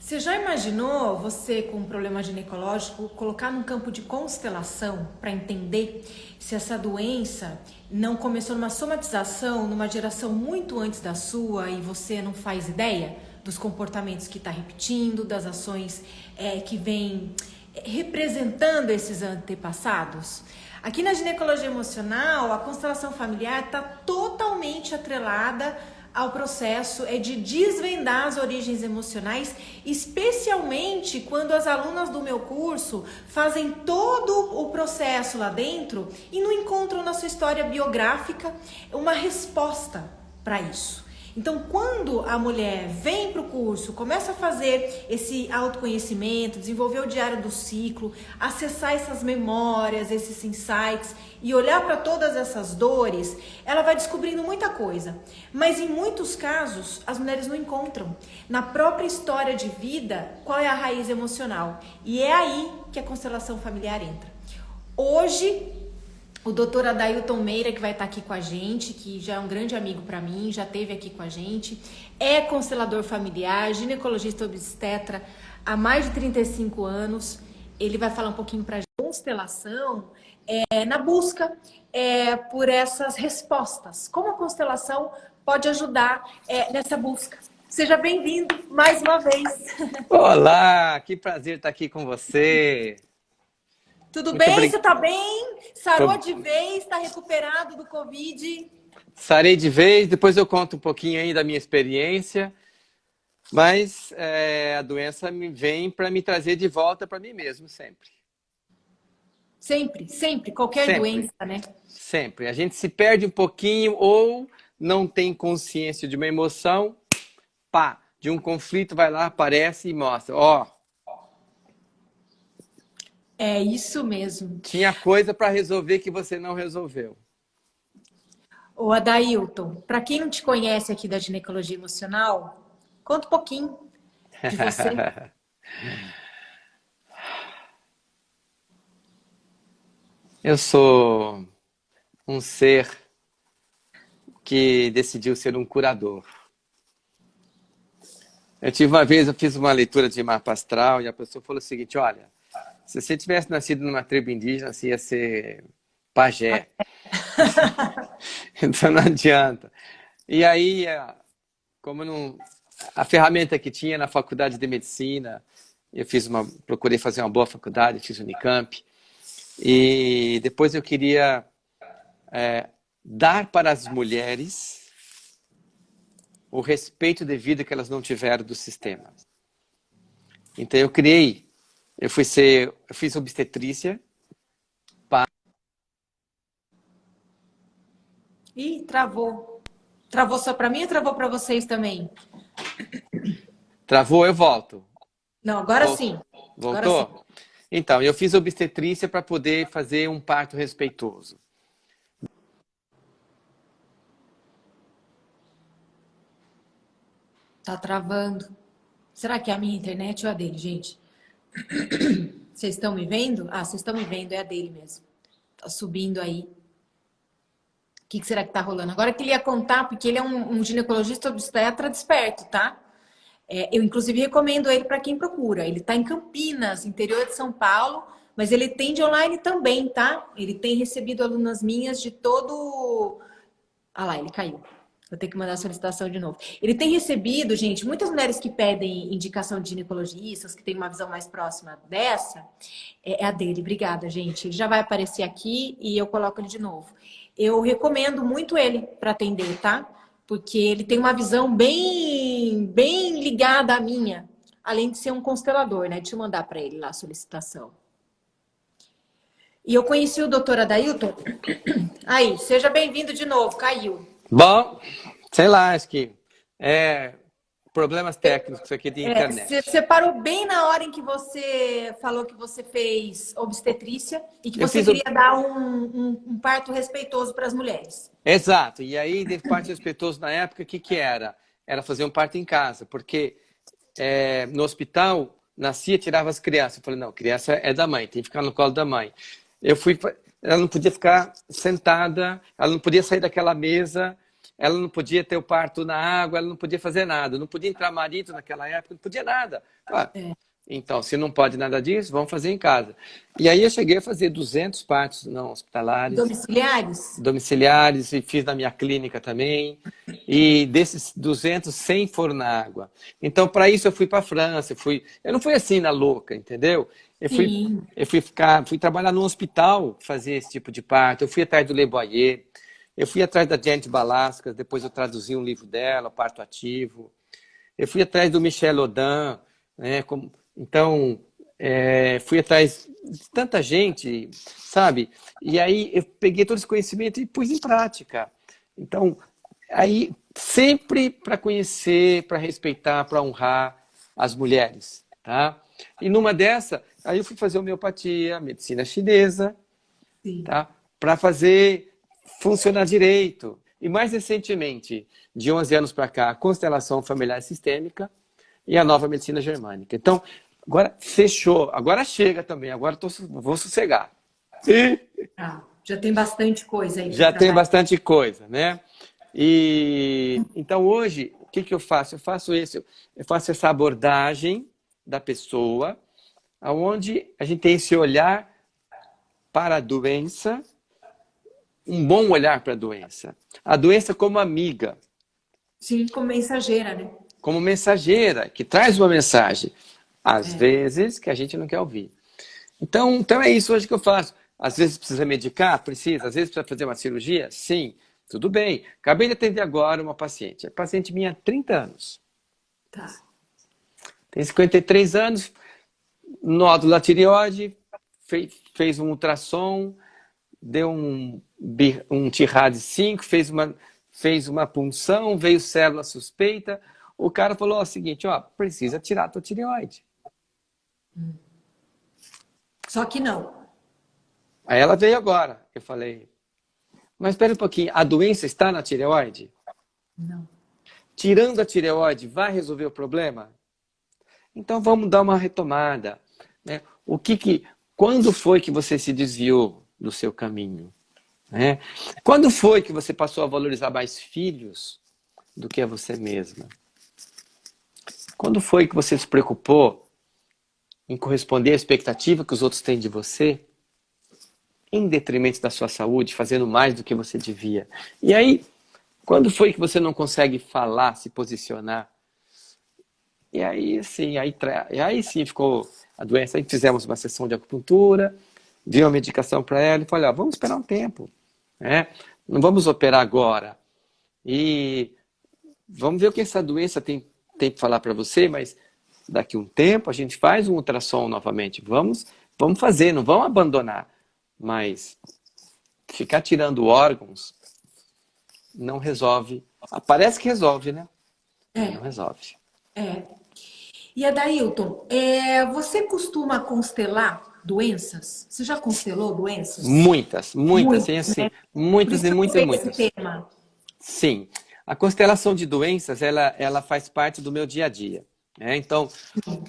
Você já imaginou você com um problema ginecológico colocar num campo de constelação para entender se essa doença não começou numa somatização, numa geração muito antes da sua e você não faz ideia dos comportamentos que está repetindo, das ações que vem representando esses antepassados? Aqui na ginecologia emocional, a constelação familiar está totalmente atrelada ao processo de desvendar as origens emocionais, especialmente quando as alunas do meu curso fazem todo o processo lá dentro e não encontram na sua história biográfica uma resposta para isso. Então, quando a mulher vem para o curso, começa a fazer esse autoconhecimento, desenvolver o diário do ciclo, acessar essas memórias, esses insights e olhar para todas essas dores, ela vai descobrindo muita coisa. Mas em muitos casos, as mulheres não encontram na própria história de vida qual é a raiz emocional. E é aí que a constelação familiar entra. Hoje, o doutor Adailton Meira, que vai estar aqui com a gente, que já é um grande amigo para mim, já esteve aqui com a gente, é constelador familiar, ginecologista obstetra há mais de 35 anos. Ele vai falar um pouquinho para a constelação na busca por essas respostas. Como a constelação pode ajudar nessa busca? Seja bem-vindo mais uma vez. Olá, que prazer estar aqui com você. Tudo Muito bem? Você obrigado. está bem? Sarou de vez? Está recuperado do Covid? Sarei de vez, depois eu conto um pouquinho aí da minha experiência, mas a doença vem para me trazer de volta para mim mesmo, sempre. Sempre, sempre, qualquer Sempre, doença, né? sempre. A gente se perde um pouquinho ou não tem consciência de uma emoção, pá, de um conflito, vai lá, aparece e mostra. Ó, É isso mesmo. tinha coisa para resolver que você não resolveu. Ô Adailton, para quem não te conhece aqui da ginecologia emocional, conta um pouquinho de você. Eu sou um ser que decidiu ser um curador. Eu fiz uma leitura de mapa astral e a pessoa falou o seguinte, olha, se você tivesse nascido numa tribo indígena, você ia ser pajé. Então não adianta. E aí, como não, a ferramenta que tinha na faculdade de medicina, procurei fazer uma boa faculdade, fiz Unicamp, e depois eu queria dar para as mulheres o respeito devido que elas não tiveram do sistema. Então eu fiz obstetrícia. Ih, travou. Travou só para mim ou travou para vocês também? Travou, eu volto. Não, agora sim. Agora sim. Voltou? Então, eu fiz obstetrícia para poder fazer um parto respeitoso. Tá travando. Será que é a minha internet ou a dele, gente? Vocês estão me vendo? Ah, vocês estão me vendo, é a dele mesmo. Tá subindo aí. O que será que tá rolando? Agora que ele ia contar, porque ele é um ginecologista obstetra desperto, tá? Eu, inclusive, recomendo ele para quem procura. Ele está em Campinas, interior de São Paulo, mas ele atende online também, tá? Ele tem recebido alunas minhas de todo... Ah lá, ele caiu. Vou ter que mandar a solicitação de novo. Ele tem recebido, gente, muitas mulheres que pedem indicação de ginecologistas, que têm uma visão mais próxima dessa, é a dele. Obrigada, gente. Ele já vai aparecer aqui e eu coloco ele de novo. Eu recomendo muito ele para atender, tá? Porque ele tem uma visão bem ligada à minha, além de ser um constelador, né? Deixa eu mandar para ele lá a solicitação. E eu conheci o doutor Adailton. Aí, seja bem-vindo de novo, caiu. Bom, sei lá, acho que problemas técnicos aqui de internet. Você parou bem na hora em que você falou que você fez obstetrícia e que você queria dar um parto respeitoso para as mulheres. Exato. E aí, de parto respeitoso na época, o que era? Era fazer um parto em casa, porque no hospital nascia, tirava as crianças. Eu falei, não, criança é da mãe, tem que ficar no colo da mãe. Ela não podia ficar sentada, ela não podia sair daquela mesa. ela não podia ter o parto na água, ela não podia fazer nada, não podia entrar marido naquela época, não podia nada. Ah, então, se não pode nada disso, vamos fazer em casa. E aí eu cheguei a fazer 200 partos não hospitalares, Domiciliares? domiciliares, e fiz na minha clínica também. E desses 200, 100 foram na água. Então, para isso, eu fui para a França. Eu não fui assim na louca, entendeu? Sim. Fui trabalhar no hospital, fazer esse tipo de parto. Eu fui atrás do Le Boyer, eu fui atrás da Janet Balaskas, depois eu traduzi um livro dela, Parto Ativo. Eu fui atrás do Michel Audin, né? Então, fui atrás de tanta gente, sabe? E aí eu peguei todo esse conhecimento e pus em prática. Então, aí sempre para conhecer, para respeitar, para honrar as mulheres, tá? E numa dessa, aí eu fui fazer homeopatia, medicina chinesa, Sim. tá? Para fazer funcionar direito. E mais recentemente, de 11 anos para cá, a constelação familiar sistêmica e a nova medicina germânica. Então, agora fechou, agora chega também, agora vou sossegar. Já tem bastante coisa aí. Já tem bastante coisa, né? E então hoje, o que eu faço? Eu faço essa abordagem da pessoa, onde a gente tem esse olhar para a doença, um bom olhar para a doença. A doença como amiga. Sim, como mensageira, né? Como mensageira, que traz uma mensagem. Às vezes que a gente não quer ouvir. Então é isso hoje que eu faço. Às vezes precisa medicar? Precisa. Às vezes precisa fazer uma cirurgia? Sim. Tudo bem. Acabei de atender agora uma paciente. A paciente minha, 30 anos. Tá. Tem 53 anos, nódulo da tireoide, fez um ultrassom, deu um TIRAD 5, fez uma punção, veio célula suspeita. O cara falou o seguinte, precisa tirar a tua tireoide. Só que não. Aí ela veio agora. Eu falei, mas espera um pouquinho, a doença está na tireoide? Não. Tirando a tireoide, vai resolver o problema? Então vamos dar uma retomada, né? Quando foi que você se desviou do seu caminho? Né? Quando foi que você passou a valorizar mais filhos do que a você mesma? Quando foi que você se preocupou em corresponder à expectativa que os outros têm de você, em detrimento da sua saúde, fazendo mais do que você devia? E aí, quando foi que você não consegue falar, se posicionar? E aí sim ficou a doença. Aí fizemos uma sessão de acupuntura, dei uma medicação para ela e falei, vamos esperar um tempo, né? Não vamos operar agora. E vamos ver o que essa doença tem para falar para você, mas daqui a um tempo a gente faz um ultrassom novamente. Vamos fazer, não vamos abandonar. Mas ficar tirando órgãos não resolve. Parece que resolve, né? Não resolve. E Adailton, você costuma constelar doenças? Você já constelou doenças? Muitas, Muito, sim, assim, né? muitas e muitas. Esse tema. Sim, a constelação de doenças, ela faz parte do meu dia a dia. Né? Então,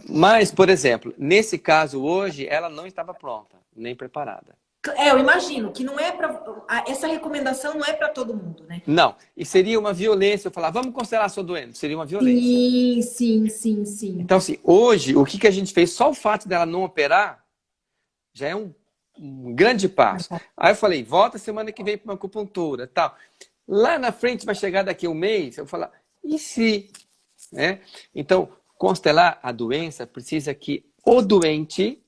mas, por exemplo, nesse caso hoje, ela não estava pronta, nem preparada. Eu imagino que não é para essa recomendação não é para todo mundo, né? Não, e seria uma violência eu falar, vamos constelar a sua doença, seria uma violência. Sim. Então, assim, hoje, o que a gente fez, só o fato dela não operar, já é um grande passo. Aí eu falei, volta semana que vem para uma acupuntura, tal. Lá na frente vai chegar daqui a um mês, eu vou falar, e se? Né? Então, constelar a doença precisa que o doente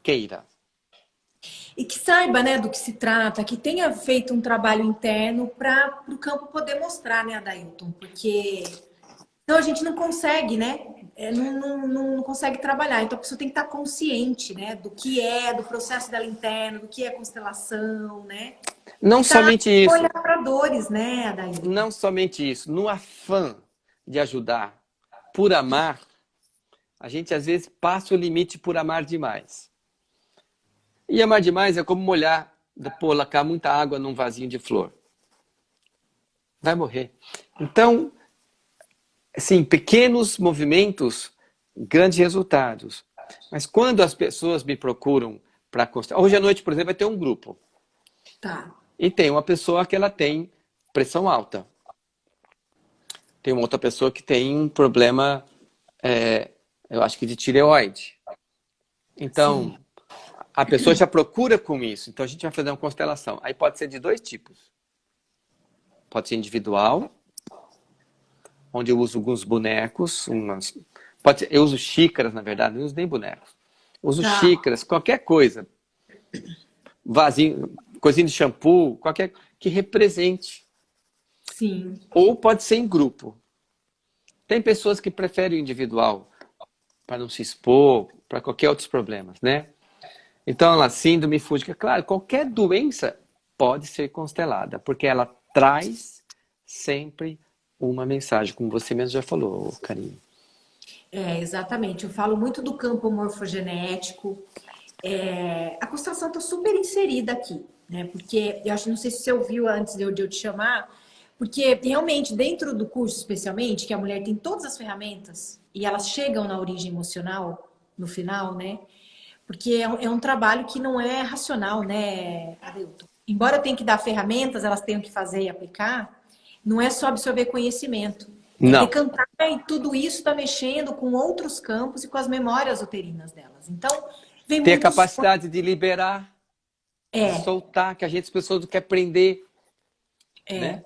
queira. E que saiba, né, do que se trata, que tenha feito um trabalho interno para o campo poder mostrar, né, Adailton? Porque então a gente não consegue, né? Não consegue trabalhar. Então a pessoa tem que estar consciente, né, do que do processo dela interno, do que é constelação, né? Não somente isso. Olhar para dores, né, Adailton? Não somente isso. No afã de ajudar, por amar, a gente às vezes passa o limite por amar demais. E amar demais é como molhar, colocar muita água num vasinho de flor. Vai morrer. Então, assim, pequenos movimentos, grandes resultados. Mas quando as pessoas me procuram para constelar... Hoje à noite, por exemplo, vai ter um grupo. Tá. E tem uma pessoa que ela tem pressão alta. Tem uma outra pessoa que tem um problema, eu acho que de tireoide. Então, Sim. a pessoa já procura com isso. Então, a gente vai fazer uma constelação. Aí pode ser de dois tipos. Pode ser individual, onde eu uso alguns bonecos. Eu uso xícaras, na verdade, não uso nem bonecos. Uso Tá. xícaras, qualquer coisa. Vasinho, coisinha de shampoo, qualquer que represente. Sim. Ou pode ser em grupo. Tem pessoas que preferem o individual para não se expor, para qualquer outros problemas, né? Então, a síndrome fúngica, claro, qualquer doença pode ser constelada, porque ela traz sempre uma mensagem, como você mesmo já falou, Karine. Exatamente. Eu falo muito do campo morfogenético. A constelação está super inserida aqui, né? Porque eu acho, não sei se você ouviu antes de eu te chamar, porque realmente dentro do curso, especialmente, que a mulher tem todas as ferramentas e elas chegam na origem emocional no final, né? Porque é um trabalho que não é racional, né, Adelton? Embora eu tenha que dar ferramentas, elas tenham que fazer e aplicar, não é só absorver conhecimento. É Não, decantar e tudo isso está mexendo com outros campos e com as memórias uterinas delas. Então, vem ter a muitos. capacidade de liberar, de É, soltar, que a gente, as pessoas não quer prender, né?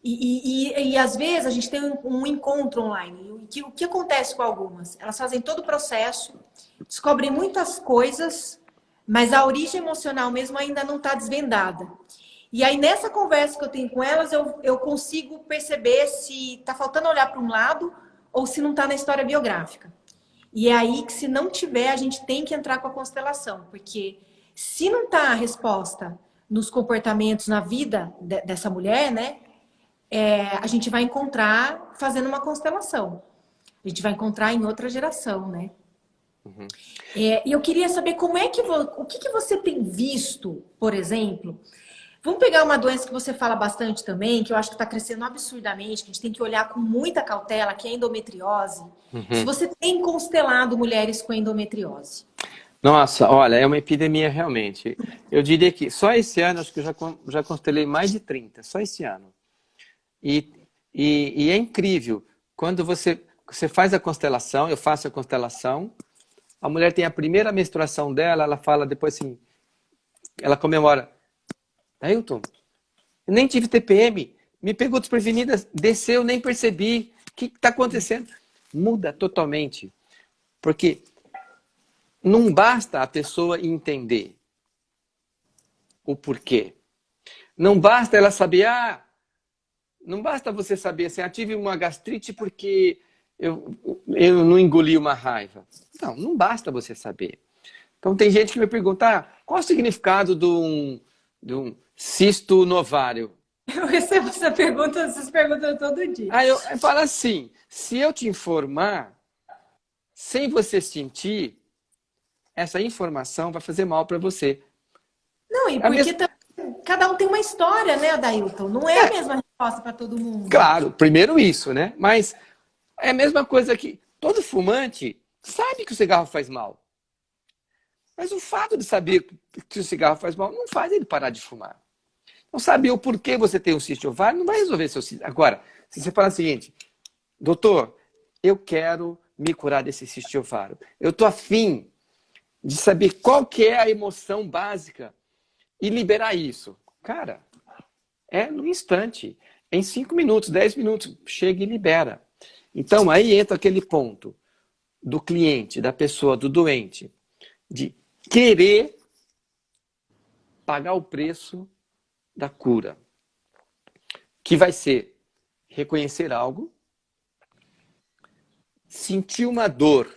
e às vezes a gente tem um encontro online. O que acontece com algumas? Elas fazem todo o processo, descobrem muitas coisas, mas a origem emocional mesmo ainda não está desvendada. E aí, nessa conversa que eu tenho com elas, eu consigo perceber se está faltando olhar para um lado ou se não está na história biográfica. E é aí que, se não tiver, a gente tem que entrar com a constelação, porque se não está a resposta nos comportamentos, na vida dessa mulher, né? A gente vai encontrar fazendo uma constelação. A gente vai encontrar em outra geração, né? Uhum. E eu queria saber o que você tem visto, por exemplo. Vamos pegar uma doença que você fala bastante também, que eu acho que está crescendo absurdamente, que a gente tem que olhar com muita cautela, que é a endometriose. Se Uhum. você tem constelado mulheres com endometriose. Nossa, olha, é uma epidemia realmente. Eu diria que só esse ano, acho que eu já constelei mais de 30, só esse ano. E, e é incrível, quando você faz a constelação, eu faço a constelação, a mulher tem a primeira menstruação dela, ela fala depois assim, ela comemora, Ailton, eu nem tive TPM, me pegou desprevenida, desceu, nem percebi, o que está acontecendo? Muda totalmente, porque não basta a pessoa entender o porquê. Não basta ela saber, não basta você saber assim, tive uma gastrite porque eu não engoli uma raiva. Não basta você saber. Então tem gente que me pergunta, qual o significado de um cisto no ovário? Eu recebo essas perguntas todo dia. Aí eu falo assim, se eu te informar, sem você sentir, essa informação vai fazer mal para você. Não, e É a porque mesma, cada um tem uma história, né, Adailton? Não é a mesma resposta para todo mundo. claro, primeiro isso, né? Mas é a mesma coisa que todo fumante sabe que o cigarro faz mal. Mas o fato de saber que o cigarro faz mal não faz ele parar de fumar. Não saber o porquê você tem um cisto ovário não vai resolver seu cisto. Agora, se você falar o seguinte, doutor, eu quero me curar desse cisto ovário. Eu estou afim de saber qual que é a emoção básica e liberar isso. Cara, é no instante. Em 5 minutos, 10 minutos, chega e libera. Então, aí entra aquele ponto do cliente, da pessoa, do doente, de querer pagar o preço da cura, que vai ser reconhecer algo, sentir uma dor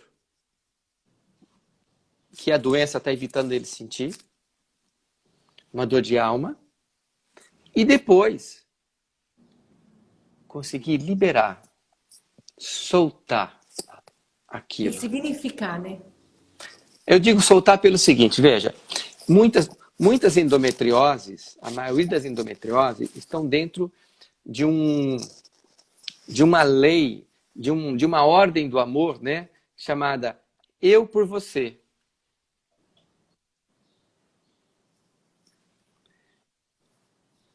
que a doença está evitando ele sentir, uma dor de alma, e depois conseguir liberar, soltar aquilo. Ressignificar, né? Eu digo soltar pelo seguinte, veja, muitas endometrioses, a maioria das endometrioses estão dentro de uma lei, de uma ordem do amor, né, chamada eu por você.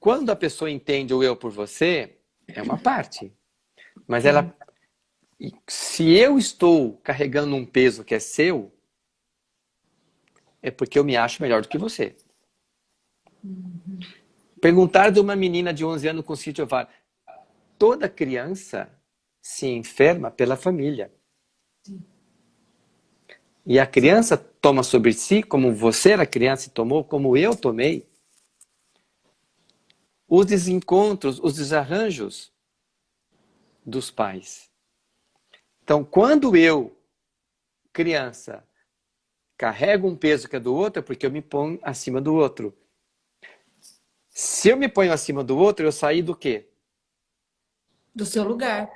quando a pessoa entende o eu por você, é uma parte. Mas ela, se eu estou carregando um peso que é seu, é porque eu me acho melhor do que você. Perguntar de uma menina de 11 anos com sítio ovário. Toda criança se enferma pela família. E a criança toma sobre si, como você era criança e tomou, como eu tomei, os desencontros, os desarranjos dos pais. Então, quando eu, criança, carrego um peso que é do outro, é porque eu me ponho acima do outro. Se eu me ponho acima do outro, eu saí do quê? Do seu lugar.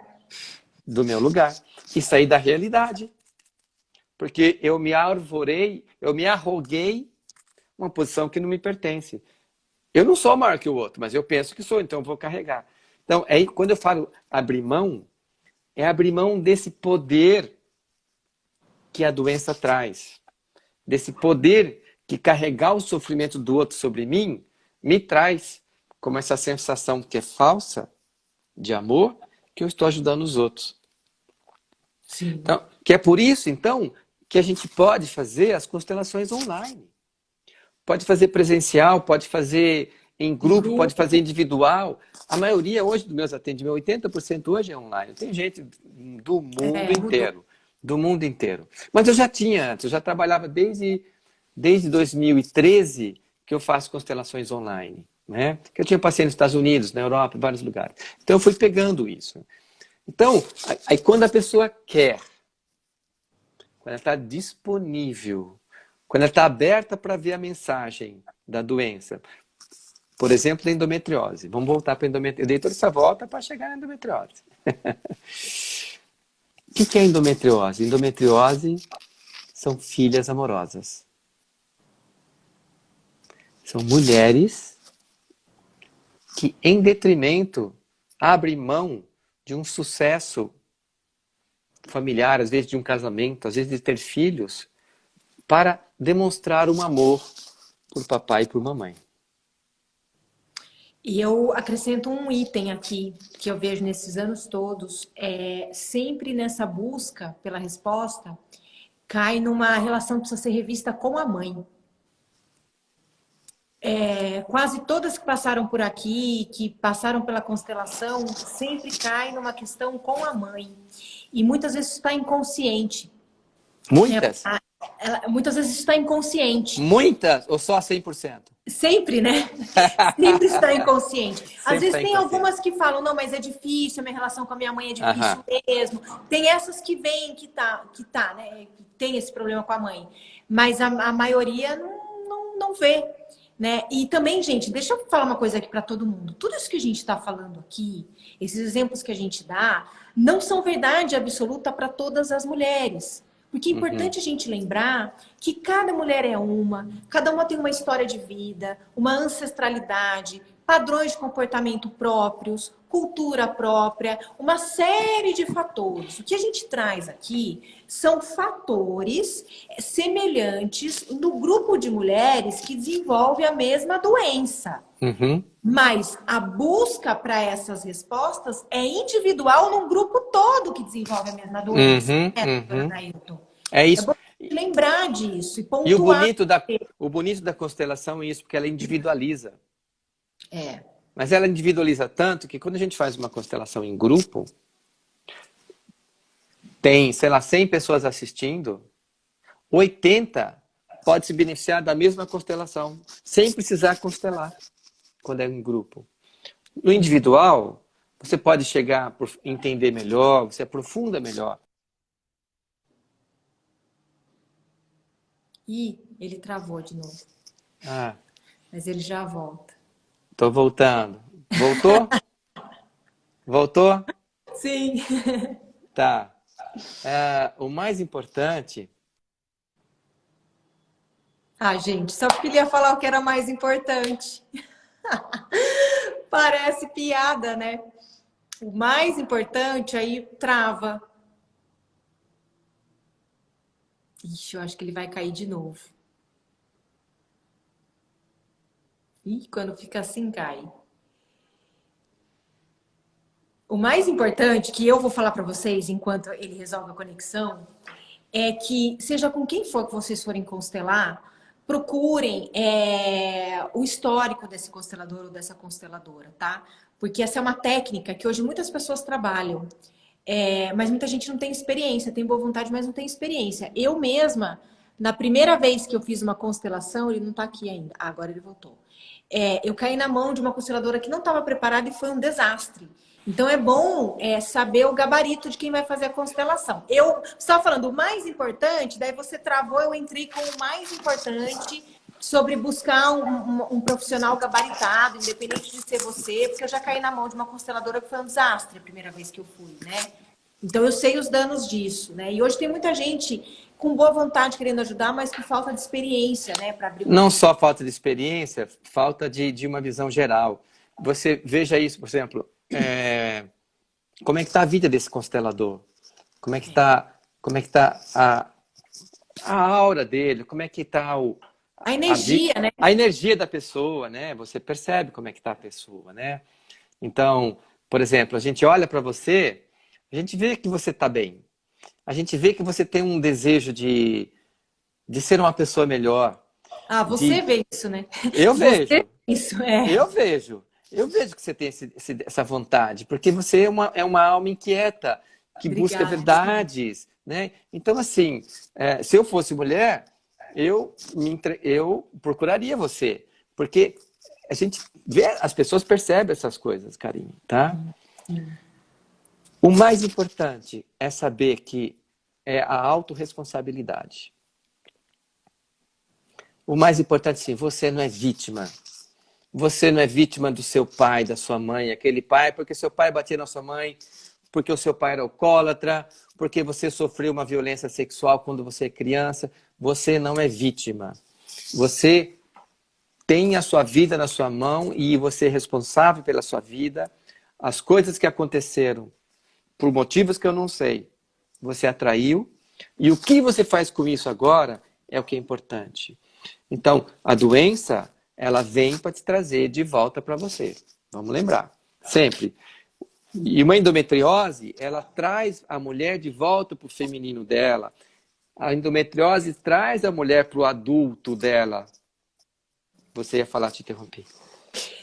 Do meu lugar. E saí da realidade. Porque eu me arvorei, eu me arroguei uma posição que não me pertence. Eu não sou maior que o outro, mas eu penso que sou, então eu vou carregar. Então, aí, quando eu falo abrir mão, é abrir mão desse poder que a doença traz. Desse poder que carregar o sofrimento do outro sobre mim me traz, como essa sensação que é falsa de amor, que eu estou ajudando os outros. Sim. Então, que é por isso, então, que a gente pode fazer as constelações online. Pode fazer presencial, pode fazer em grupo, pode fazer individual. A maioria hoje dos meus atendimentos, 80% hoje é online. Tem gente do mundo inteiro. Do mundo inteiro. Mas eu já tinha antes, eu já trabalhava desde 2013 que eu faço constelações online. Né? Que eu tinha pacientes nos Estados Unidos, na Europa, em vários lugares. Então eu fui pegando isso. Então, aí quando a pessoa quer, quando ela está disponível, quando ela está aberta para ver a mensagem da doença, por exemplo, da endometriose. Vamos voltar para a endometriose. Eu dei toda essa volta para chegar na endometriose. O que é endometriose? Endometriose são filhas amorosas. São mulheres que, em detrimento, abrem mão de um sucesso familiar, às vezes de um casamento, às vezes de ter filhos, para demonstrar um amor por papai e por mamãe. E eu acrescento um item aqui que eu vejo nesses anos todos, sempre nessa busca pela resposta, cai numa relação que precisa ser revista com a mãe. Quase todas que passaram por aqui, que passaram pela constelação, sempre cai numa questão com a mãe. E muitas vezes está inconsciente. Muitas? Muitas vezes está inconsciente. Muitas ou só 100%? Sempre, né? Sempre está inconsciente. Às vezes tem algumas que falam, não, mas é difícil, a minha relação com a minha mãe é difícil mesmo. Tem essas que vêm que tá, né? Que tem esse problema com a mãe. Mas a maioria não vê. Né? E também, gente, deixa eu falar uma coisa aqui para todo mundo. Tudo isso que a gente está falando aqui, esses exemplos que a gente dá, não são verdade absoluta para todas as mulheres. Porque é importante a gente lembrar que cada mulher é cada uma tem uma história de vida, uma ancestralidade, padrões de comportamento próprios, cultura própria, uma série de fatores. O que a gente traz aqui são fatores semelhantes no grupo de mulheres que desenvolve a mesma doença. Mas a busca para essas respostas é individual num grupo todo que desenvolve a mesma doença. É isso. É bom lembrar disso e pontuar. E o bonito da constelação é isso, porque ela individualiza. Mas ela individualiza tanto que quando a gente faz uma constelação em grupo, tem, sei lá, 100 pessoas assistindo, 80 pode se beneficiar da mesma constelação, sem precisar constelar, quando é em grupo. No individual, você pode chegar a entender melhor, você aprofunda melhor. Ih, ele travou de novo. Mas ele já volta. Tô voltando. Voltou? Voltou? Sim. Tá. O mais importante... gente, só porque ele ia falar o que era mais importante. Parece piada, né? O mais importante aí trava. Ixi, eu acho que ele vai cair de novo. Ih, quando fica assim, cai. O mais importante que eu vou falar para vocês enquanto ele resolve a conexão é que, seja com quem for que vocês forem constelar, procurem o histórico desse constelador ou dessa consteladora, tá? Porque essa é uma técnica que hoje muitas pessoas trabalham, mas muita gente não tem experiência, tem boa vontade, mas não tem experiência. Eu mesma, na primeira vez que eu fiz uma constelação, ele não tá aqui ainda, agora ele voltou. Eu caí na mão de uma consteladora que não estava preparada e foi um desastre. Então é bom saber o gabarito de quem vai fazer a constelação. Eu estava falando o mais importante, daí você travou, eu entrei com o mais importante sobre buscar um profissional gabaritado, independente de ser você, porque eu já caí na mão de uma consteladora que foi um desastre a primeira vez que eu fui, né? Então eu sei os danos disso, né? E hoje tem muita gente com boa vontade querendo ajudar, mas com falta de experiência, né? Para abrir Não só falta de experiência, falta de uma visão geral. Você veja isso, por exemplo, como é que está a vida desse constelador? Como é que está a aura dele? Como é que está a energia, né? a energia da pessoa, né? Você percebe como é que está a pessoa, né? Então, por exemplo, a gente olha para você, a gente vê que você está bem. A gente vê que você tem um desejo de ser uma pessoa melhor. Ah, você vê isso, né? Eu Você vejo. vê isso, Eu vejo que você tem essa vontade, porque você é uma alma inquieta, que busca Obrigada. verdades, né? Então, assim, se eu fosse mulher, eu procuraria você, porque a gente vê, as pessoas percebem essas coisas, Karine, tá? O mais importante é saber que é a autorresponsabilidade. O mais importante, sim, você não é vítima. Você não é vítima do seu pai, da sua mãe, aquele pai, porque seu pai batia na sua mãe, porque o seu pai era alcoólatra, porque você sofreu uma violência sexual quando você é criança. Você não é vítima. Você tem a sua vida na sua mão e você é responsável pela sua vida. As coisas que aconteceram, por motivos que eu não sei, você atraiu. E o que você faz com isso agora é o que é importante. Então, a doença, ela vem para te trazer de volta para você. Vamos lembrar, sempre. E uma endometriose, ela traz a mulher de volta para o feminino dela. A endometriose traz a mulher para o adulto dela. Você ia falar, te interrompi.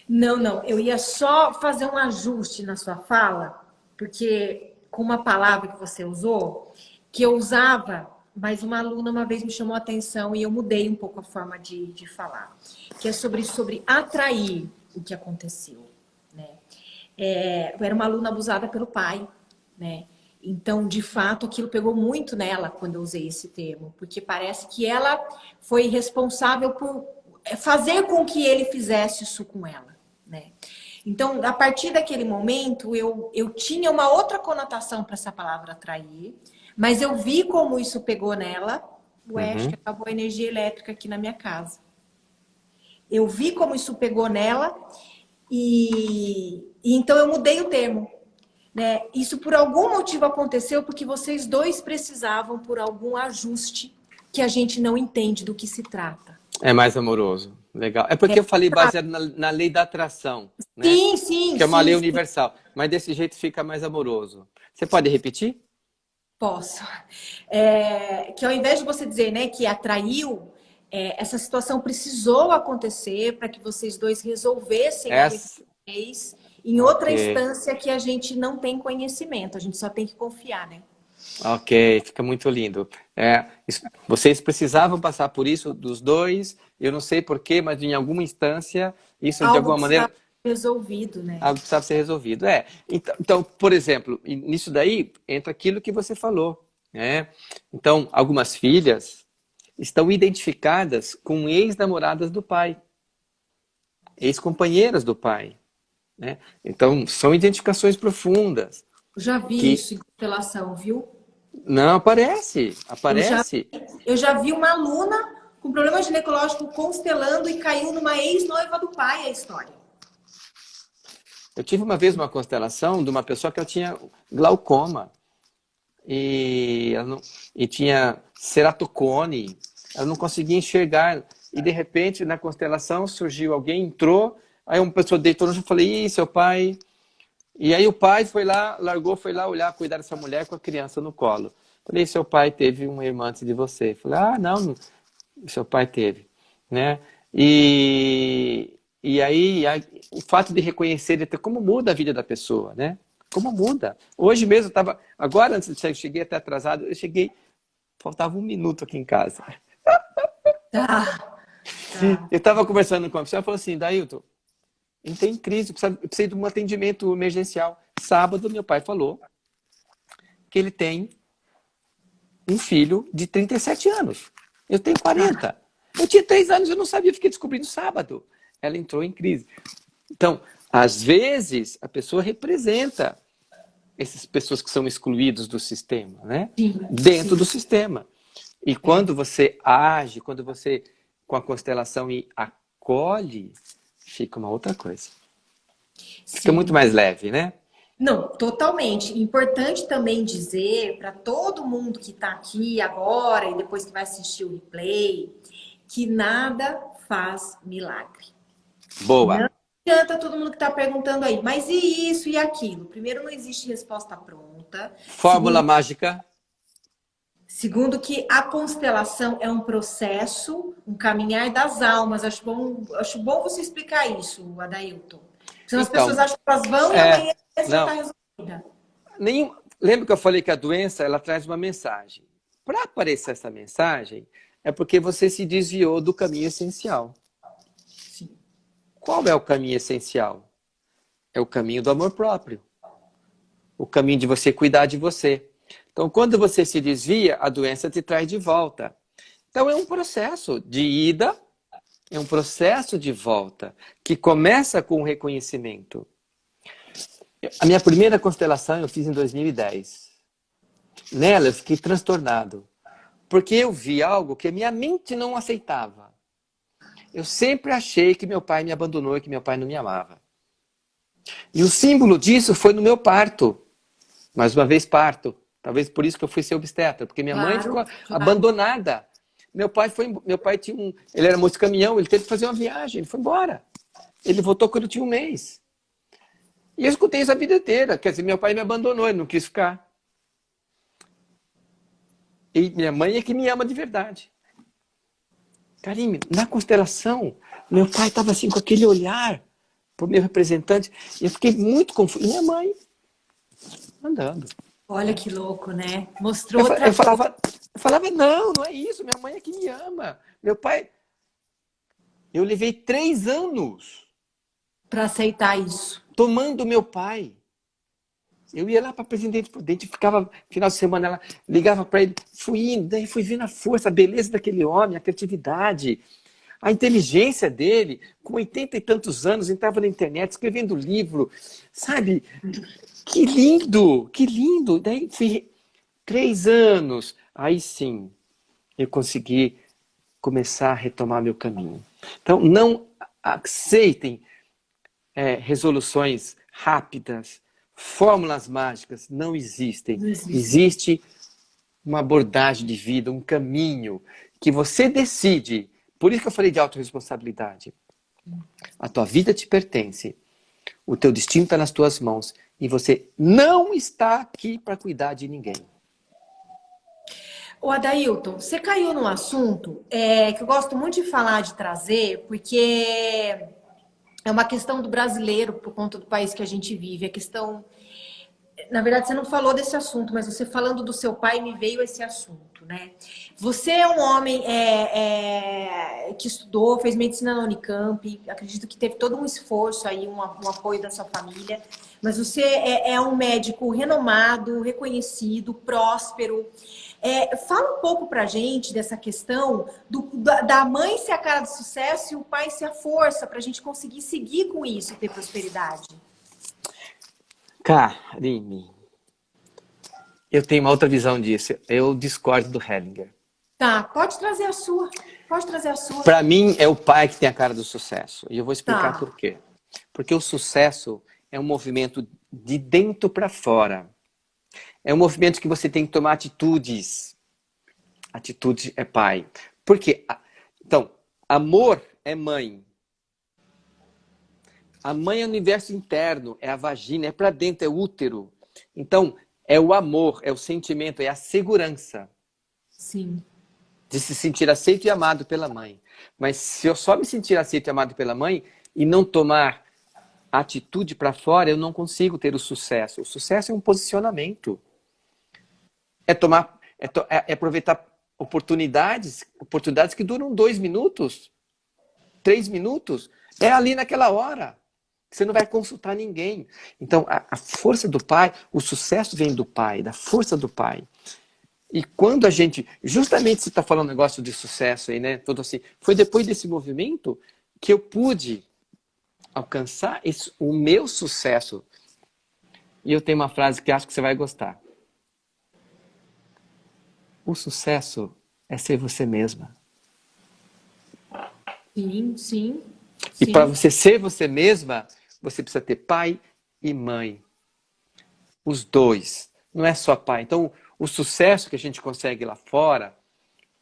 Não. Eu ia só fazer um ajuste na sua fala, porque com uma palavra que você usou, que eu usava, mas uma aluna uma vez me chamou a atenção e eu mudei um pouco a forma de falar, que é sobre atrair o que aconteceu, né? Eu era uma aluna abusada pelo pai, né? Então, de fato, aquilo pegou muito nela quando eu usei esse termo, porque parece que ela foi responsável por fazer com que ele fizesse isso com ela, né? Então, a partir daquele momento, eu tinha uma outra conotação para essa palavra atrair, mas eu vi como isso pegou nela. Acho que acabou a energia elétrica aqui na minha casa. Eu vi como isso pegou nela e então eu mudei o termo, né? Isso por algum motivo aconteceu porque vocês dois precisavam por algum ajuste que a gente não entende do que se trata. É mais amoroso. Legal. É porque eu falei baseado na lei da atração, né? Sim. Que é uma lei universal. Mas desse jeito fica mais amoroso. Você pode repetir? Posso. Que ao invés de você dizer, né, que atraiu, essa situação precisou acontecer para que vocês dois resolvessem vez em outra instância que a gente não tem conhecimento, a gente só tem que confiar, né? Ok, fica muito lindo. Vocês precisavam passar por isso dos dois, eu não sei porquê, mas em alguma instância, isso de alguma maneira... resolvido, né? Algo precisava ser resolvido. Então, por exemplo, nisso daí entra aquilo que você falou, né? Então, algumas filhas estão identificadas com ex-namoradas do pai, ex-companheiras do pai, né? Então, são identificações profundas. Já vi isso em constelação, viu? Não, aparece. Eu já vi uma aluna com problema ginecológico constelando e caiu numa ex-noiva do pai a história. Eu tive uma vez uma constelação de uma pessoa que ela tinha glaucoma e tinha ceratocone, ela não conseguia enxergar e de repente na constelação surgiu alguém, entrou, aí uma pessoa deitou no chão e falei, seu pai E aí o pai foi lá, largou, foi lá olhar, cuidar dessa mulher com a criança no colo. Falei, seu pai teve uma irmã antes de você. Falei, ah, não, seu pai teve, né? E aí o fato de reconhecer, como muda a vida da pessoa, né? Como muda. Hoje mesmo eu estava, agora antes de sair, eu cheguei até atrasado, eu cheguei, faltava 1 minuto aqui em casa. Tá, tá. Eu estava conversando com a pessoa, ela falou assim, Dailton, não tem crise, eu preciso de um atendimento emergencial. Sábado, meu pai falou que ele tem um filho de 37 anos. Eu tenho 40. Eu tinha 3 anos, eu não sabia, fiquei descobrindo sábado. Ela entrou em crise. Então, às vezes, a pessoa representa essas pessoas que são excluídas do sistema, né? Sim, Dentro sim. do sistema. E quando você age, quando você, com a constelação, e acolhe, fica uma outra coisa. Fica muito Sim. mais leve, né? Não, totalmente. Importante também dizer para todo mundo que está aqui agora e depois que vai assistir o replay, que nada faz milagre. Boa. Não adianta todo mundo que está perguntando aí, mas e isso e aquilo? Primeiro, não existe resposta pronta. Fórmula mágica. Segundo que a constelação é um processo, um caminhar das almas. Acho bom você explicar isso, Adailton. Senão as pessoas Então, acham que elas vão e é, amanhã já está não, resolvida. lembra que eu falei que a doença, ela traz uma mensagem. Para aparecer essa mensagem, é porque você se desviou do caminho essencial. Sim. Qual é o caminho essencial? É o caminho do amor próprio. O caminho de você cuidar de você. Então, quando você se desvia, a doença te traz de volta. Então, é um processo de ida, é um processo de volta, que começa com o reconhecimento. A minha primeira constelação eu fiz em 2010. Nela, eu fiquei transtornado. Porque eu vi algo que a minha mente não aceitava. Eu sempre achei que meu pai me abandonou e que meu pai não me amava. E o símbolo disso foi no meu parto. Mais uma vez, parto. Talvez por isso que eu fui ser obstetra, porque minha mãe ficou Claro, claro. abandonada. Meu pai tinha ele era moço de caminhão, ele teve que fazer uma viagem, ele foi embora. Ele voltou quando eu tinha 1 mês. E eu escutei isso a vida inteira. Quer dizer, meu pai me abandonou, ele não quis ficar. E minha mãe é que me ama de verdade. Karime, na constelação, meu pai estava assim com aquele olhar pro meu representante. E eu fiquei muito confuso. E minha mãe andando. Olha que louco, né? Mostrou Eu, outra eu, coisa falava, eu falava, não, não é isso. Minha mãe é que me ama. Meu pai... Eu levei 3 anos para aceitar isso. tomando meu pai. Eu ia lá para Presidente Prudente, ficava, final de semana, ela ligava para ele, fui indo, daí fui vendo a força, a beleza daquele homem, a criatividade, a inteligência dele, com 80 e tantos anos, entrava na internet, escrevendo livro, sabe? Que lindo, que lindo. Daí fui 3 anos, aí sim, eu consegui começar a retomar meu caminho. Então, não aceitem resoluções rápidas, fórmulas mágicas, não existem. Não existe. Existe uma abordagem de vida, um caminho que você decide. Por isso que eu falei de autorresponsabilidade. A tua vida te pertence. O teu destino está nas tuas mãos. E você não está aqui para cuidar de ninguém. O Adailton, você caiu num assunto que eu gosto muito de falar, de trazer, porque é uma questão do brasileiro por conta do país que a gente vive. A questão, na verdade, você não falou desse assunto, mas você falando do seu pai me veio esse assunto, né? Você é um homem que estudou, fez medicina na Unicamp, acredito que teve todo um esforço aí, um apoio da sua família, mas você é um médico renomado, reconhecido, próspero. Fala um pouco pra gente dessa questão da mãe ser a cara do sucesso e o pai ser a força pra gente conseguir seguir com isso e ter prosperidade. Karime, eu tenho uma outra visão disso. Eu discordo do Hellinger. Tá, pode trazer a sua. Pode trazer a sua. Para mim, é o pai que tem a cara do sucesso. E eu vou explicar Tá. por quê. Porque o sucesso é um movimento de dentro para fora. É um movimento que você tem que tomar atitudes. Atitude é pai. Por quê? Então, amor é mãe. A mãe é o universo interno, é a vagina, é para dentro, é o útero. Então, é o amor, é o sentimento, é a segurança. Sim. De se sentir aceito e amado pela mãe. Mas se eu só me sentir aceito e amado pela mãe e não tomar atitude para fora, eu não consigo ter o sucesso. O sucesso é um posicionamento. É aproveitar oportunidades que duram 2 minutos, 3 minutos. É ali naquela hora. Você não vai consultar ninguém. Então, a força do pai, o sucesso vem do pai, da força do pai. E quando a gente, justamente você está falando um negócio de sucesso aí, né? Tudo assim, foi depois desse movimento que eu pude alcançar o meu sucesso. E eu tenho uma frase que acho que você vai gostar. O sucesso é ser você mesma. Sim, sim. E Sim. para você ser você mesma, você precisa ter pai e mãe. Os dois. Não é só pai. Então, o sucesso que a gente consegue lá fora,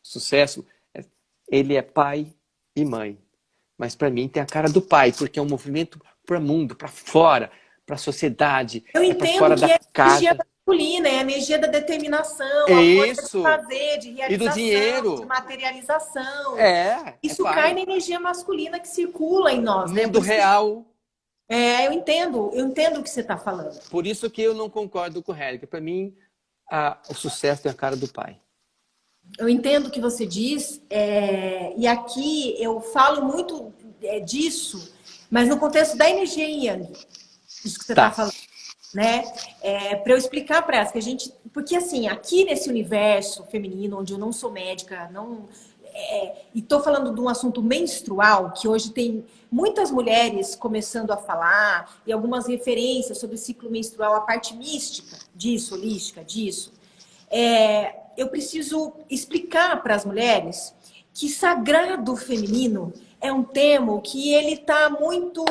sucesso, ele é pai e mãe. Mas para mim tem a cara do pai, porque é um movimento para o mundo, para fora, para a sociedade, Eu para entendo fora que da é a energia casa. masculina, é a energia da determinação, É a força de isso. fazer, de E do realização, de dinheiro. materialização. É Isso cai pai. na energia masculina que circula em nós, né? Mundo Por isso que, real. eu entendo o que você está falando. Por isso que eu não concordo com o Hélio. Para mim, o sucesso tem a cara do pai. Eu entendo o que você diz, e aqui eu falo muito disso, mas no contexto da energia Yang, isso que você está Tá. falando, né? Para eu explicar para elas que a gente, porque assim, aqui nesse universo feminino, onde eu não sou médica, e estou falando de um assunto menstrual, que hoje tem muitas mulheres começando a falar, e algumas referências sobre o ciclo menstrual, a parte mística disso, holística disso. Eu preciso explicar para as mulheres que sagrado feminino é um termo que ele está muito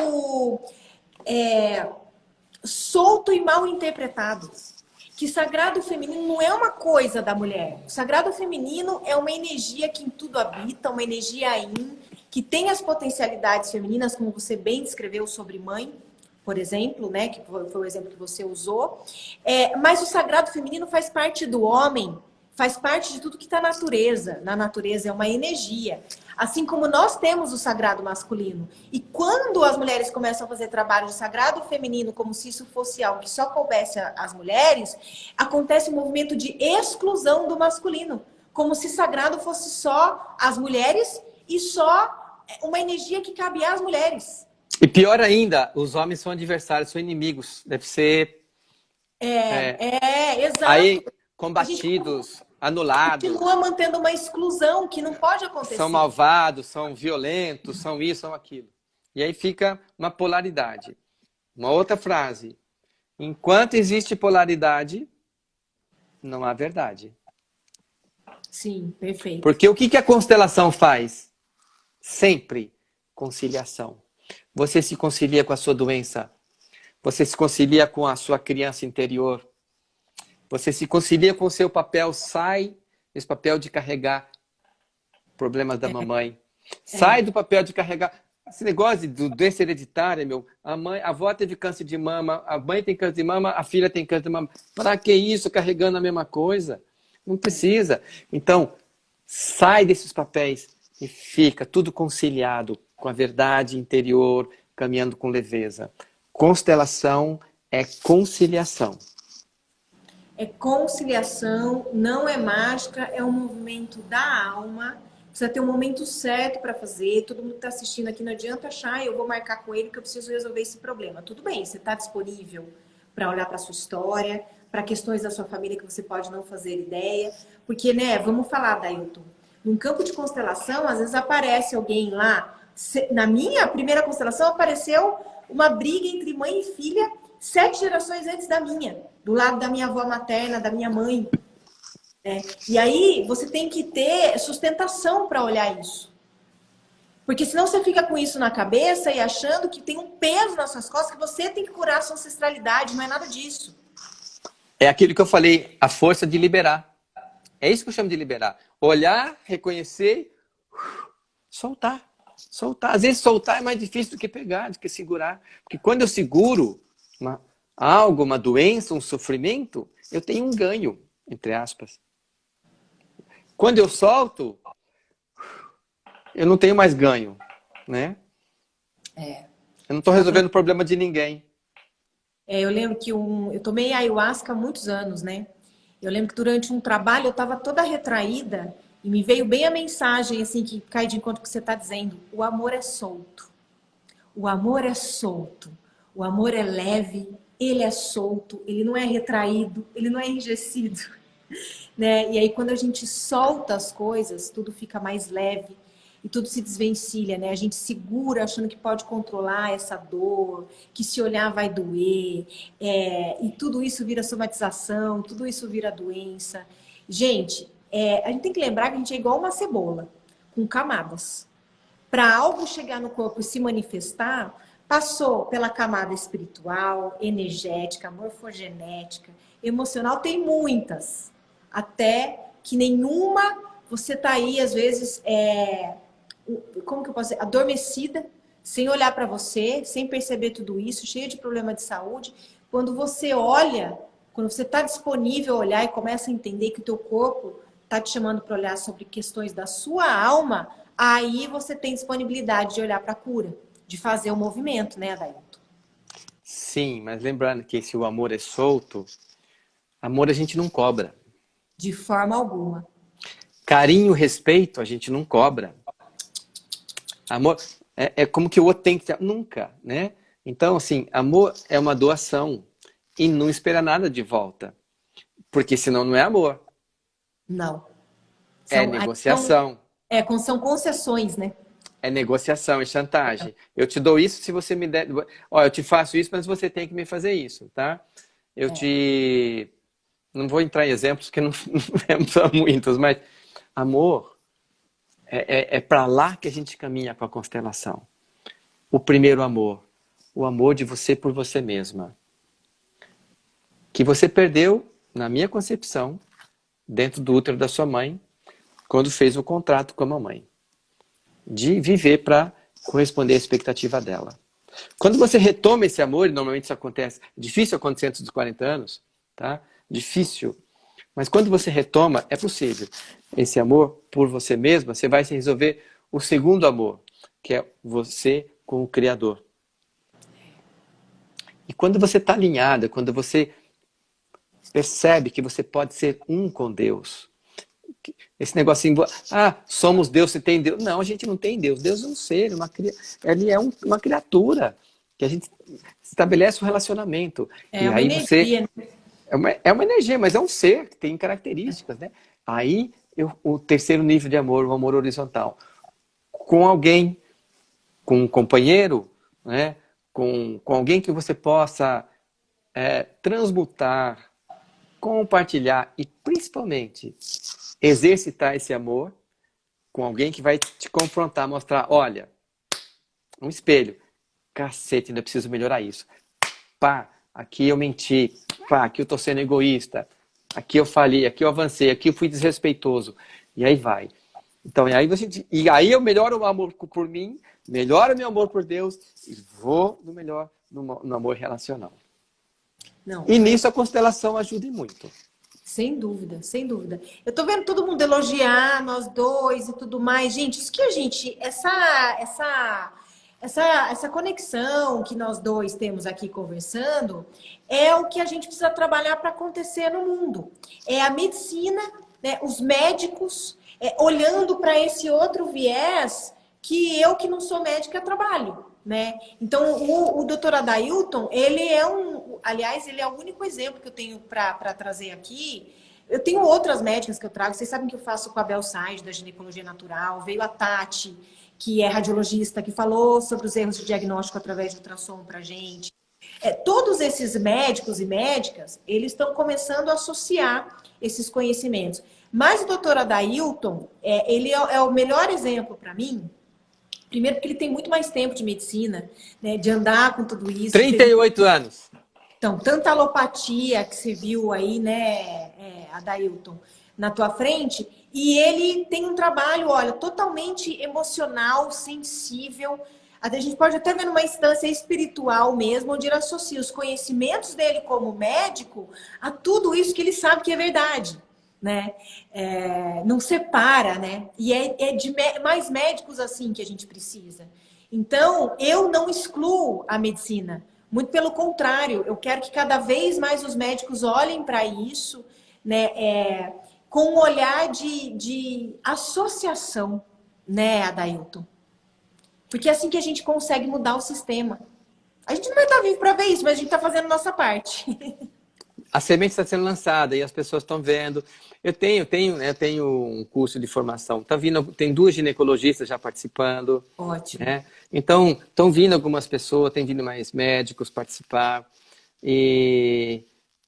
solto e mal interpretado. Que sagrado feminino não é uma coisa da mulher. O sagrado feminino é uma energia que em tudo habita, uma energia yin, que tem as potencialidades femininas, como você bem descreveu sobre mãe, por exemplo, né, que foi o exemplo que você usou. Mas o sagrado feminino faz parte do homem, faz parte de tudo que está na natureza. Na natureza é uma energia. Assim como nós temos o sagrado masculino. E quando as mulheres começam a fazer trabalho de sagrado feminino, como se isso fosse algo que só coubesse às mulheres, acontece um movimento de exclusão do masculino. Como se sagrado fosse só as mulheres e só uma energia que cabe às mulheres. E pior ainda, os homens são adversários, são inimigos. Deve ser... exato. Aí, combatidos, anulados. Continua mantendo uma exclusão que não pode acontecer. São malvados, são violentos, são isso, são aquilo. E aí fica uma polaridade. Uma outra frase. Enquanto existe polaridade, não há verdade. Sim, perfeito. Porque o que a constelação faz? Sempre conciliação. Você se concilia com a sua doença. Você se concilia com a sua criança interior. Você se concilia com o seu papel, sai desse papel de carregar problemas da mamãe. Sai do papel de carregar... Esse negócio de doença hereditária, a avó teve câncer de mama, a mãe tem câncer de mama, a filha tem câncer de mama. Para que isso, carregando a mesma coisa? Não precisa. Então, sai desses papéis e fica tudo conciliado com a verdade interior, caminhando com leveza. Constelação é conciliação. É conciliação, não é mágica, é um movimento da alma. Precisa ter um momento certo para fazer. Todo mundo que está assistindo aqui não adianta achar, eu vou marcar com ele que eu preciso resolver esse problema. Tudo bem, você está disponível para olhar para a sua história, para questões da sua família que você pode não fazer ideia. Porque, né, vamos falar, Dailton, num campo de constelação, às vezes aparece alguém lá. Na minha primeira constelação apareceu uma briga entre mãe e filha 7 gerações antes da minha, do lado da minha avó materna, da minha mãe. E aí você tem que ter sustentação para olhar isso. Porque senão você fica com isso na cabeça e achando que tem um peso nas suas costas, que você tem que curar a sua ancestralidade, não é nada disso. É aquilo que eu falei, a força de liberar. É isso que eu chamo de liberar. Olhar, reconhecer, soltar. Soltar. Às vezes soltar é mais difícil do que pegar, do que segurar. Porque quando eu seguro algo, uma doença, um sofrimento, eu tenho um ganho, entre aspas. Quando eu solto, eu não tenho mais ganho, né? Eu não estou resolvendo o problema de ninguém. Eu lembro que eu tomei ayahuasca há muitos anos, né? Eu lembro que durante um trabalho eu estava toda retraída e me veio bem a mensagem, assim, que cai de encontro com o que você está dizendo. O amor é solto. O amor é solto. O amor é leve, ele é solto, ele não é retraído, ele não é enrijecido, né? E aí quando a gente solta as coisas, tudo fica mais leve e tudo se desvencilha, né? A gente segura achando que pode controlar essa dor, que se olhar vai doer, e tudo isso vira somatização, tudo isso vira doença. Gente, a gente tem que lembrar que a gente é igual uma cebola, com camadas. Para algo chegar no corpo e se manifestar, passou pela camada espiritual, energética, morfogenética, emocional, tem muitas. Até que nenhuma, você tá aí, às vezes, como que eu posso dizer? Adormecida, sem olhar para você, sem perceber tudo isso, cheia de problema de saúde. Quando você olha, quando você está disponível a olhar e começa a entender que o teu corpo está te chamando para olhar sobre questões da sua alma, aí você tem disponibilidade de olhar para a cura, de fazer o movimento, né, Adailton? Sim, mas lembrando que se o amor é solto, amor a gente não cobra. De forma alguma. Carinho, respeito, a gente não cobra. Amor é como que o outro tem que ter. Nunca, né? Então, assim, amor é uma doação e não espera nada de volta. Porque senão não é amor. Não. É negociação. São concessões, né? É negociação, é chantagem. Eu te dou isso se você me der. Ó, eu te faço isso, mas você tem que me fazer isso, tá? Não vou entrar em exemplos, porque não são muitos, mas amor é para lá que a gente caminha com a constelação. O primeiro amor. O amor de você por você mesma. Que você perdeu, na minha concepção, dentro do útero da sua mãe, quando fez o contrato com a mamãe. De viver para corresponder à expectativa dela. Quando você retoma esse amor, e normalmente isso acontece, é difícil acontecer antes dos 40 anos, tá? Difícil. Mas quando você retoma, é possível. Esse amor por você mesma, você vai se resolver o segundo amor, que é você com o Criador. E quando você está alinhada, quando você percebe que você pode ser um com Deus, esse negocinho, somos Deus, você tem Deus. Não, a gente não tem Deus. Deus é um ser, ele é uma criatura que a gente estabelece um relacionamento. É uma energia. É uma energia, mas é um ser que tem características, né? Aí, o terceiro nível de amor, o amor horizontal. Com alguém, com um companheiro, né? Com alguém que você possa transmutar, compartilhar e, principalmente, exercitar esse amor com alguém que vai te confrontar, mostrar, olha, um espelho, cacete, ainda preciso melhorar isso. Pá, aqui eu menti, pá, aqui eu tô sendo egoísta, aqui eu falhei, aqui eu avancei, aqui eu fui desrespeitoso. E aí vai. Então, e aí eu melhoro o amor por mim, melhoro o meu amor por Deus e vou no melhor no amor relacional. Não. E nisso a constelação ajuda muito. Sem dúvida, sem dúvida. Eu tô vendo todo mundo elogiar nós dois e tudo mais. Gente, isso que a gente... Essa conexão que nós dois temos aqui conversando é o que a gente precisa trabalhar para acontecer no mundo. É a medicina, né, os médicos, olhando para esse outro viés que eu, que não sou médica, trabalho. Né? Então, o Dr. Adailton, ele é aliás, ele é o único exemplo que eu tenho para trazer aqui. Eu tenho outras médicas que eu trago, vocês sabem que eu faço com a Bel Said, da ginecologia natural, veio a Tati, que é radiologista, que falou sobre os erros de diagnóstico através de ultrassom pra gente. Todos esses médicos e médicas, eles estão começando a associar esses conhecimentos. Mas o Dr. Adailton, ele é o melhor exemplo para mim. Primeiro porque ele tem muito mais tempo de medicina, né, de andar com tudo isso. 38 anos. Então, tanta alopatia que você viu aí, né, Adailton? na tua frente, e ele tem um trabalho, olha, totalmente emocional, sensível. A gente pode até ver numa instância espiritual mesmo, onde ele associa os conhecimentos dele como médico a tudo isso que ele sabe que é verdade, né? Não separa, né? E é de mais médicos assim que a gente precisa. Então, eu não excluo a medicina. Muito pelo contrário, eu quero que cada vez mais os médicos olhem para isso, né? Com um olhar de associação, né, Adailton? Porque é assim que a gente consegue mudar o sistema. A gente não vai estar vivo para ver isso, mas a gente está fazendo a nossa parte. A semente está sendo lançada e as pessoas estão vendo. Eu tenho um curso de formação. Tá vindo, tem 2 ginecologistas já participando. Ótimo. Né? Então, estão vindo algumas pessoas, tem vindo mais médicos participar. E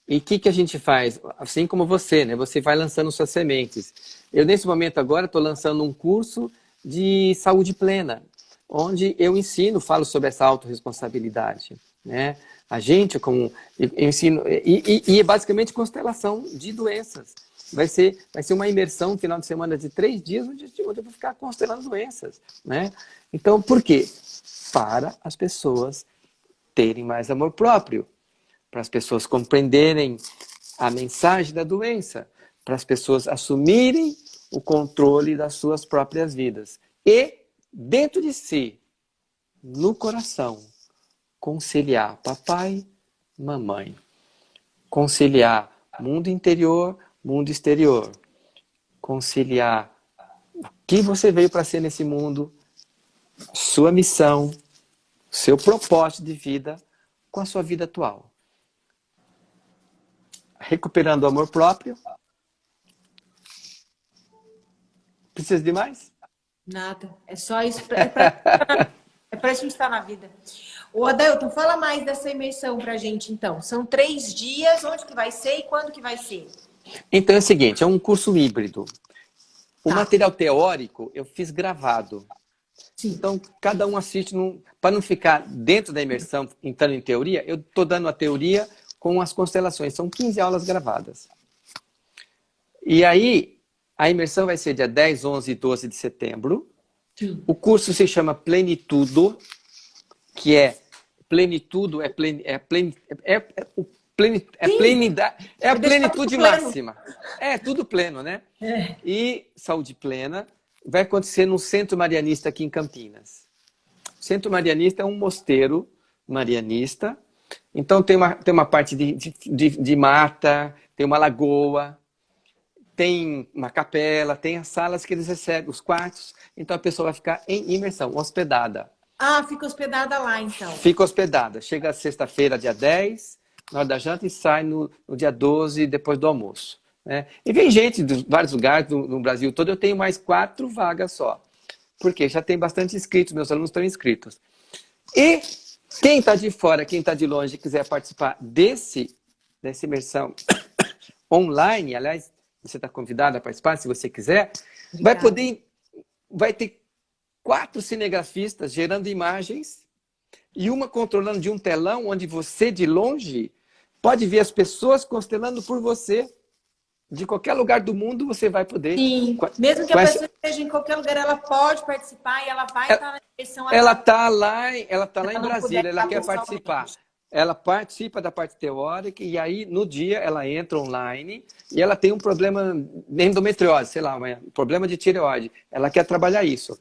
o que a gente faz? Assim como você, né? Você vai lançando suas sementes. Eu, nesse momento agora, estou lançando um curso de saúde plena, onde eu ensino, falo sobre essa autorresponsabilidade, né? A gente, como eu ensino, e é basicamente constelação de doenças. Vai ser uma imersão no final de semana de 3 dias, onde eu vou ficar constelando doenças, né? Então, por quê? Para as pessoas terem mais amor próprio, para as pessoas compreenderem a mensagem da doença, para as pessoas assumirem o controle das suas próprias vidas. E, dentro de si, no coração, conciliar papai, mamãe. Conciliar mundo interior, mundo exterior. Conciliar o que você veio para ser nesse mundo, sua missão, seu propósito de vida com a sua vida atual. Recuperando o amor próprio. Precisa de mais? Nada. É só isso. É para a gente estar na vida. Ô, Adailton, fala mais dessa imersão pra gente, então. São 3 dias, onde que vai ser e quando que vai ser? Então é o seguinte, é um curso híbrido. O Tá. material teórico eu fiz gravado. Sim. Então, cada um assiste, para não ficar dentro da imersão, entrando em teoria, eu estou dando a teoria com as constelações. São 15 aulas gravadas. E aí, a imersão vai ser dia 10, 11 e 12 de setembro. Sim. O curso se chama Plenitudo, que é plenitudo, é a plenitude máxima. É tudo pleno, né? E saúde plena vai acontecer no Centro Marianista aqui em Campinas. O Centro Marianista é um mosteiro marianista. Então tem uma parte de mata, tem uma lagoa, tem uma capela, tem as salas que eles recebem, os quartos. Então a pessoa vai ficar em imersão, hospedada. Ah, fica hospedada lá, então. Fica hospedada. Chega sexta-feira, dia 10, na hora da janta, e sai no dia 12, depois do almoço. Né? E vem gente de vários lugares no Brasil todo. Eu tenho mais 4 vagas só. Porque já tem bastante inscritos, meus alunos estão inscritos. E quem está de fora, quem está de longe, quiser participar dessa imersão online, aliás, você está convidado a participar, se você quiser, vai ter 4 cinegrafistas gerando imagens e uma controlando de um telão onde você, de longe, pode ver as pessoas constelando por você. De qualquer lugar do mundo você vai poder. Sim, mesmo que a pessoa esteja em qualquer lugar, ela pode participar e ela vai estar na imersão. Ela está lá em Brasília, ela quer participar. Ela participa da parte teórica e aí, no dia, ela entra online e ela tem um problema de endometriose, sei lá, um problema de tireoide. Ela quer trabalhar isso.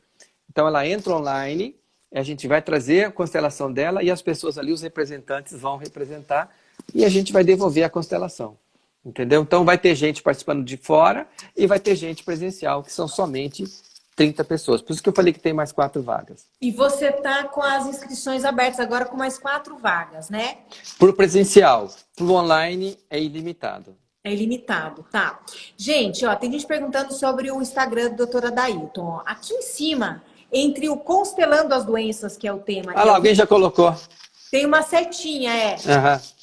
Então, ela entra online, a gente vai trazer a constelação dela e as pessoas ali, os representantes, vão representar e a gente vai devolver a constelação. Entendeu? Então, vai ter gente participando de fora e vai ter gente presencial, que são somente 30 pessoas. Por isso que eu falei que tem mais 4 vagas. E você está com as inscrições abertas agora com mais 4 vagas, né? Para o presencial. Para o online é ilimitado. É ilimitado, tá. Gente, ó, tem gente perguntando sobre o Instagram do Dr. Adailton. Ó. Aqui em cima, entre o Constelando as Doenças, que é o tema... Ah lá, alguém já colocou. Tem uma setinha, Uhum.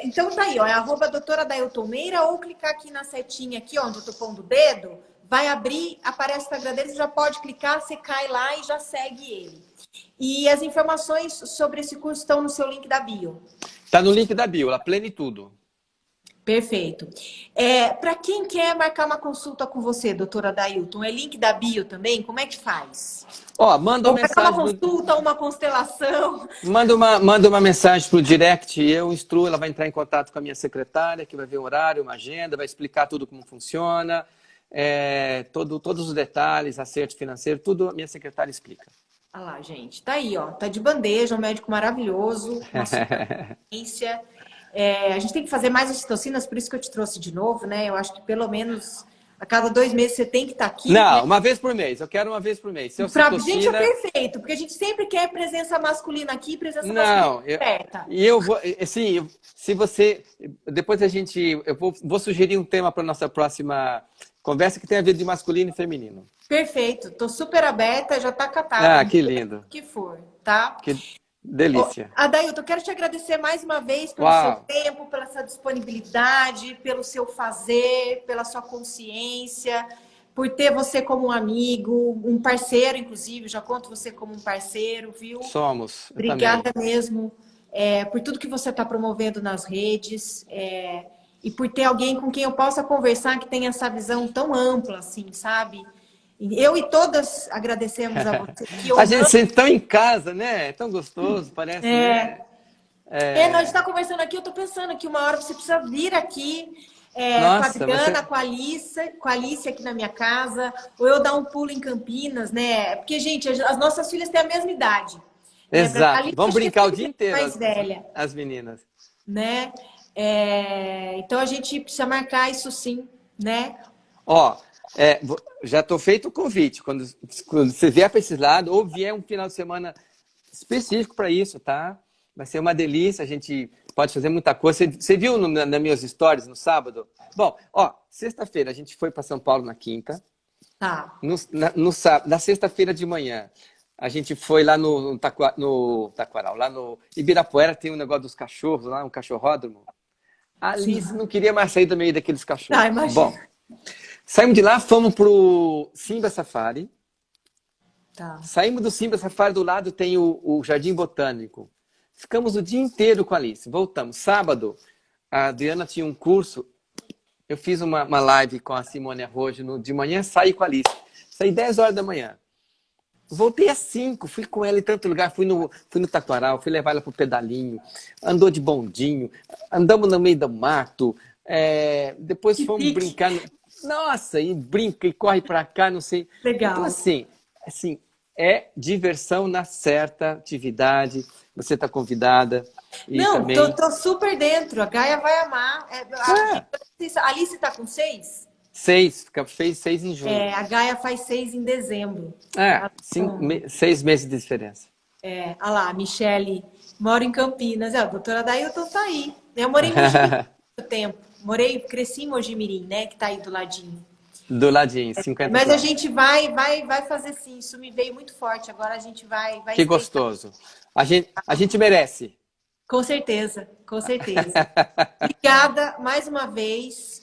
Então tá aí, ó, é @doutora Adailton Meira, ou clicar aqui na setinha aqui, ó, onde eu tô pondo o dedo, vai abrir, aparece o Instagram dele, você já pode clicar, você cai lá e já segue ele. E as informações sobre esse curso estão no seu link da bio. Tá no link da bio, a Plenitudo. Perfeito. Para quem quer marcar uma consulta com você, doutora Adailton, é link da bio também? Como é que faz? Ó, manda Ou uma marcar uma mensagem consulta, uma constelação? manda uma mensagem pro direct, eu instruo, ela vai entrar em contato com a minha secretária, que vai ver o horário, uma agenda, vai explicar tudo como funciona, todos os detalhes, acerto financeiro, tudo a minha secretária explica. Olha lá, gente. Tá aí, ó. Tá de bandeja, um médico maravilhoso, uma super experiência. A gente tem que fazer mais ocitocinas, por isso que eu te trouxe de novo, né? Eu acho que pelo menos a cada 2 meses você tem que estar aqui, Não, né? uma vez por mês, eu quero uma vez por mês. Se a Pra gente é ocitocina... perfeito, porque a gente sempre quer presença masculina aqui, presença Não, masculina perto. e eu vou, assim, se você, depois vou sugerir um tema para nossa próxima conversa que tem a ver de masculino e feminino. Perfeito, tô super aberta, já tá catado. Ah, que lindo. O que for, tá? Que delícia. Adailton, eu quero te agradecer mais uma vez pelo seu tempo, pela sua disponibilidade, pelo seu fazer, pela sua consciência, por ter você como um amigo, um parceiro, inclusive, já conto você como um parceiro, viu? Somos. Obrigada mesmo por tudo que você está promovendo nas redes e por ter alguém com quem eu possa conversar que tenha essa visão tão ampla, assim, sabe? Eu e todas agradecemos a você. A gente sente tão em casa, né? É tão gostoso, parece, né? Nós estamos conversando aqui, eu estou pensando que uma hora você precisa vir aqui Nossa, com a Adriana, com a Alice aqui na minha casa, ou eu dar um pulo em Campinas, né? Porque, gente, as nossas filhas têm a mesma idade. Exato. Alice, vamos brincar o dia inteiro, mais velha, as meninas. Né? Então a gente precisa marcar isso sim, né? Ó, já estou feito o convite. Quando você vier para esse lado, ou vier um final de semana específico para isso, tá? Vai ser uma delícia, a gente pode fazer muita coisa. Você viu nas minhas stories no sábado? Bom, ó, sexta-feira a gente foi para São Paulo na quinta. Tá. Na sexta-feira de manhã, a gente foi lá no Taquaral, lá no Ibirapuera, tem um negócio dos cachorros lá, um cachorródromo. A Alice não queria mais sair do meio daqueles cachorros. Ah, imagina. Bom, saímos de lá, fomos pro Simba Safari. Tá. Saímos do Simba Safari, do lado tem o Jardim Botânico. Ficamos o dia inteiro com a Alice. Voltamos. Sábado, a Adriana tinha um curso. Eu fiz uma live com a Simone Arrojo de manhã, saí com a Alice. Saí 10 horas da manhã. Voltei às 5, fui com ela em tanto lugar. Fui no Taquaral, fui levar ela pro pedalinho. Andou de bondinho. Andamos no meio do mato. Depois fomos brincar. Nossa, e brinca e corre pra cá, não sei. Legal. Então, assim, diversão na certa atividade. Você está convidada. E não, também... tô super dentro. A Gaia vai amar. A Alice tá com 6? 6, fez 6 em junho. A Gaia faz 6 em dezembro. 6 meses de diferença. Olha lá, a Michele mora em Campinas. A doutora Adailton tá aí. Eu morei em Mojimirim muito tempo. Cresci em Mojimirim, né? Que tá aí do ladinho. Do ladinho, 50 Mas quilômetros. a gente vai fazer sim. Isso me veio muito forte. Agora a gente vai que gostoso. A gente merece. Com certeza, com certeza. Obrigada mais uma vez.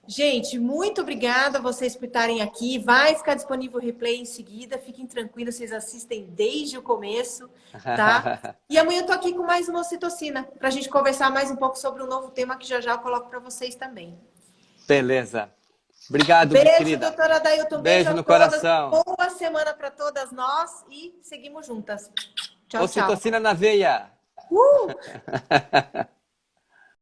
Gente, muito obrigada a vocês por estarem aqui. Vai ficar disponível o replay em seguida. Fiquem tranquilos, vocês assistem desde o começo, tá? E amanhã eu tô aqui com mais uma ocitocina para a gente conversar mais um pouco sobre um novo tema que já eu coloco para vocês também. Beleza. Obrigado, beijo, querida. Doutora Adailton. Beijo no coração. Boa semana para todas nós e seguimos juntas. Tchau, tchau. Ocitocina na veia.